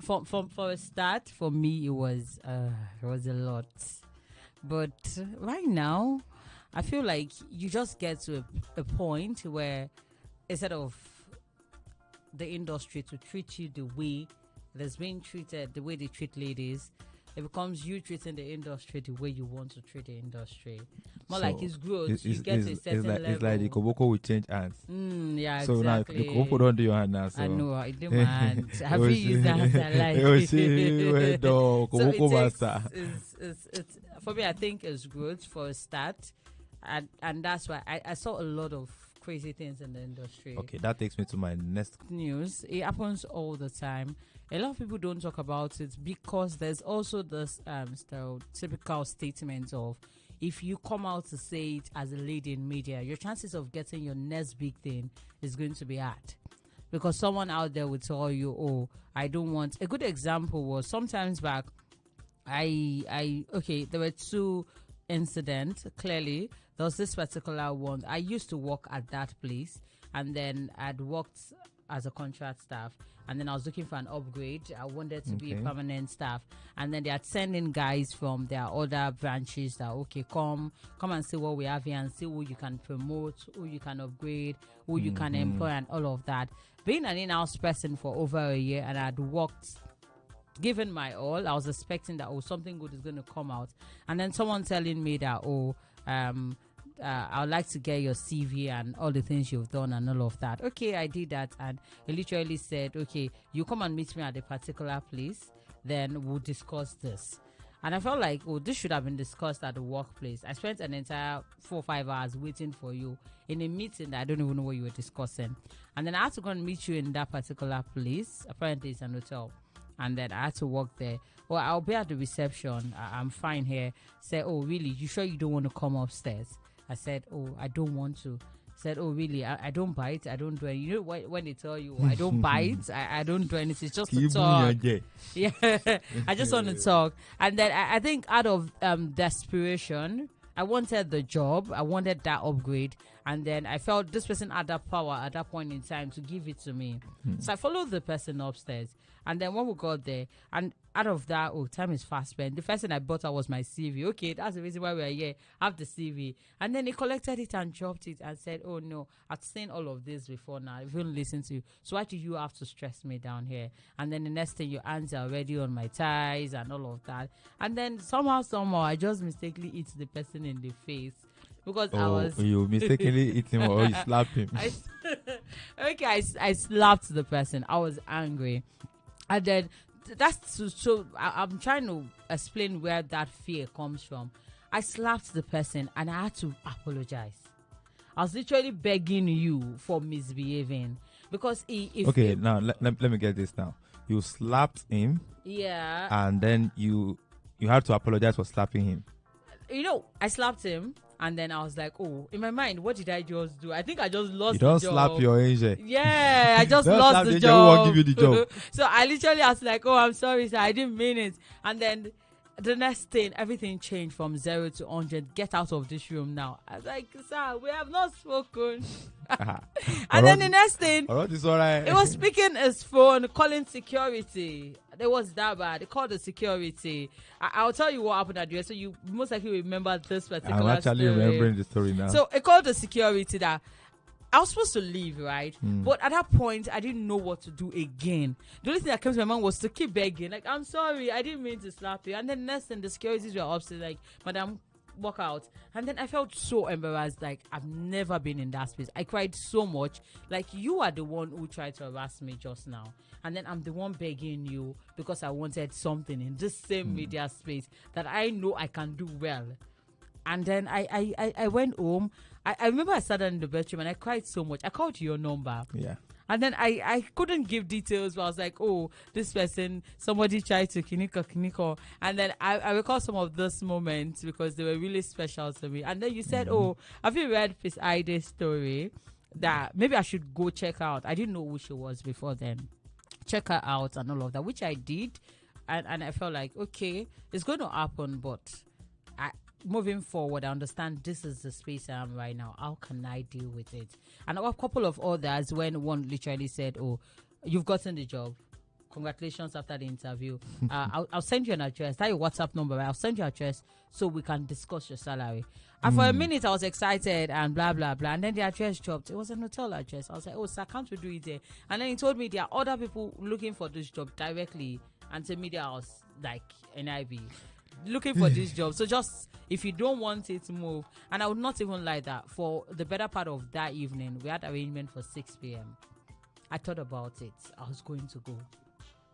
For a start, for me, it was a lot. But right now, I feel like you just get to a point where instead of the industry to treat you the way that's being treated, the way they treat ladies, it becomes you treating the industry the way you want to treat the industry. More so like it's growth. You get to a certain level. It's like the koboko will change hands. Yeah, so exactly. So now the koboko don't do your hand now. So. I know, I do my hand. Have you used that hands I like? For me, I think it's growth for a start. And that's why I saw a lot of crazy things in the industry. Okay, that takes me to my next news. It happens all the time. A lot of people don't talk about it because there's also this stereotypical statement of if you come out to say it as a lady in media, your chances of getting your next big thing is going to be hard. Because someone out there will tell you, oh, I don't want... A good example was sometimes back, there were two incidents, clearly. There was this particular one. I used to work at that place, and then I'd worked as a contract staff, and then I was looking for an upgrade. I wanted to be a permanent staff, and then they had sent in guys from their other branches that, okay, come and see what we have here and see who you can promote, who you can upgrade, who you can employ, and all of that. Being an in-house person for over a year, and I'd worked, given my all, I was expecting that, something good is going to come out. And then someone telling me that, I would like to get your CV and all the things you've done and all of that. Okay, I did that, and he literally said, okay, you come and meet me at a particular place, then we'll discuss this. And I felt like, this should have been discussed at the workplace. I spent an entire 4 or 5 hours waiting for you in a meeting that I don't even know what you were discussing. And then I had to go and meet you in that particular place. Apparently it's an hotel. And then I had to work there. Well, I'll be at the reception. I'm fine here. Said, really? You sure you don't want to come upstairs? I said, I don't want to. Said, really? I don't bite. I don't do anything. You know, when they tell you, I don't bite, I don't do anything. It's just to talk. Yeah, I just want to talk. And then I think out of desperation, I wanted the job. I wanted that upgrade. And then I felt this person had that power at that point in time to give it to me. So I followed the person upstairs. And then when we got there, and out of that, time is fast spent. The first thing I bought out was my CV. Okay, that's the reason why we're here. Have the CV. And then he collected it and dropped it and said, oh no, I've seen all of this before now. I wouldn't listen to you. So why do you have to stress me down here? And then the next thing, your hands are already on my thighs and all of that. And then somehow, I just mistakenly hit the person in the face. Because you mistakenly hit him or you slapped him. I slapped the person. I was angry. And then I'm trying to explain where that fear comes from. I slapped the person and I had to apologize. I was literally begging you for misbehaving. Because now let me get this now. You slapped him. Yeah. And then you had to apologize for slapping him. I slapped him. And then I was like, in my mind, what did I just do? I think I just lost the job. You don't slap your angel. Yeah, I just lost the job. Who won't give you the job? So I literally was like, I'm sorry, sir. I didn't mean it. And then the next thing, everything changed from 0 to 100. Get out of this room now. I was like, sir, we have not spoken. And then the next thing, it's all right. He was speaking his phone, calling security. It was that bad. They called the security. I'll tell you what happened at the end. So you most likely remember this particular story. I'm actually remembering the story now. So it called the security that I was supposed to leave, right? But at that point, I didn't know what to do again. The only thing that came to my mind was to keep begging. Like, I'm sorry, I didn't mean to slap you. And then next thing, the securities were upstairs, like, madam, walk out. And then I felt so embarrassed. Like, I've never been in that space. I cried so much. Like, you are the one who tried to harass me just now. And then I'm the one begging you because I wanted something in this same media space that I know I can do well. And then I went home. I remember I sat down in the bedroom and I cried so much. I called your number. Yeah. And then I couldn't give details, but I was like, this person, somebody tried to kiniko. And then I recall some of those moments because they were really special to me. And then you said, have you read Miss Ide's story? That maybe I should go check out. I didn't know who she was before then. Check her out and all of that, which I did. And I felt like, okay, it's going to happen, but moving forward, I understand this is the space I am right now. How can I deal with it? And a couple of others when one literally said, you've gotten the job. congratulations after the interview. I'll send you an address. That your WhatsApp number. Right? I'll send you an address so we can discuss your salary. And for a minute, I was excited and blah, blah, blah. And then the address dropped. It was an hotel address. I was like, oh, sir, can't we do it there? And then he told me there are other people looking for this job directly. And to me, I was like, NIV, looking for this job. So just, if you don't want it, move. And I would not even lie that for the better part of that evening, we had arrangement for 6 p.m. I thought about it. I was going to go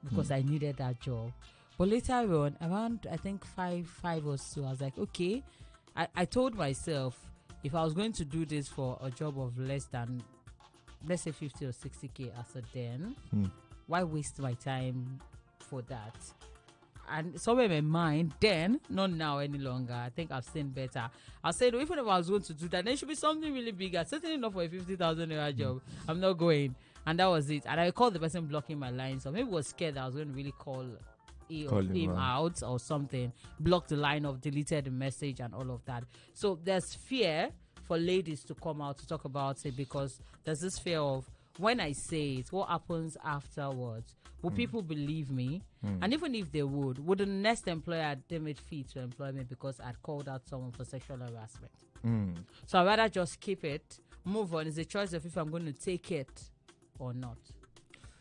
because I needed that job. But later on, around, I think 5 or so, I was like, okay. I told myself, if I was going to do this for a job of less than, let's say 50 or 60K as a den, why waste my time for that? And somewhere in my mind, then, not now any longer, I think I've seen better. I said, even if I was going to do that, there should be something really bigger. Certainly not for a 50,000 naira job. I'm not going. And that was it. And I called the person blocking my line. So maybe was scared that I was going to really call him out or something, blocked the line off, deleted the message and all of that. So there's fear for ladies to come out to talk about it because there's this fear of, when I say it, what happens afterwards? Will people believe me? And even if they would the next employer deem it fit to employ me because I'd called out someone for sexual harassment? So I'd rather just keep it, move on. It's a choice of if I'm going to take it or not.